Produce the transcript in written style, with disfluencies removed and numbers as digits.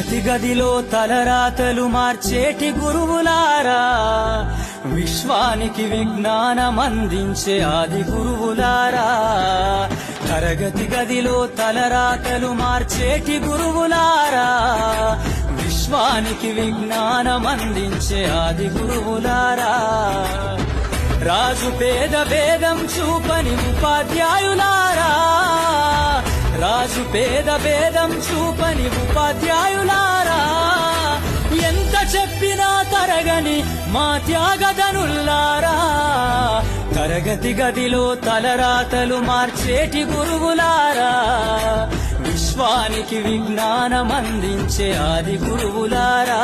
తరగతి గదిలో తలరాతలు మార్చేటి గురువులారా, విశ్వానికి విజ్ఞానమందించే ఆది గురువులారా. తరగతి గదిలో తలరాతలు మార్చేటి గురువులారా, విశ్వానికి విజ్ఞానమందించే ఆది గురువులారా. రాజు పేద భేదం చూపని ఉపాధ్యాయులారా, రాజు పేద భేదం చూపని ఉపాధ్యాయులారా. ఎంత చెప్పినా తరగని మా త్యాగధనుల్లారా, తరగతి గదిలో తలరాతలు మార్చేటి గురువులారా, విశ్వానికి విజ్ఞానమందించే ఆది గురువులారా.